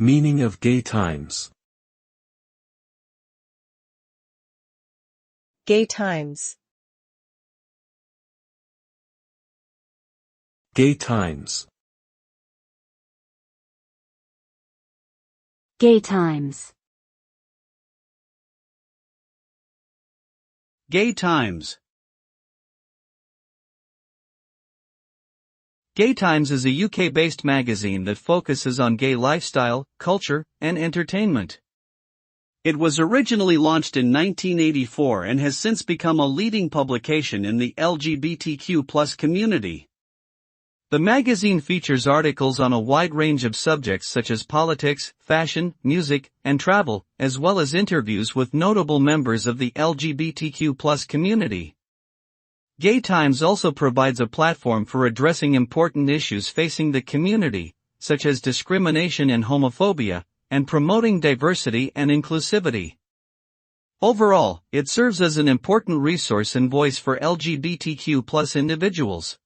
Meaning of Gay Times. Gay Times. Gay Times. Gay Times. Gay Times. Gay Times is a UK-based magazine that focuses on gay lifestyle, culture, and entertainment. It was originally launched in 1984 and has since become a leading publication in the LGBTQ+ community. The magazine features articles on a wide range of subjects such as politics, fashion, music, and travel, as well as interviews with notable members of the LGBTQ+ community. Gay Times also provides a platform for addressing important issues facing the community, such as discrimination and homophobia, and promoting diversity and inclusivity. Overall, it serves as an important resource and voice for LGBTQ+ individuals.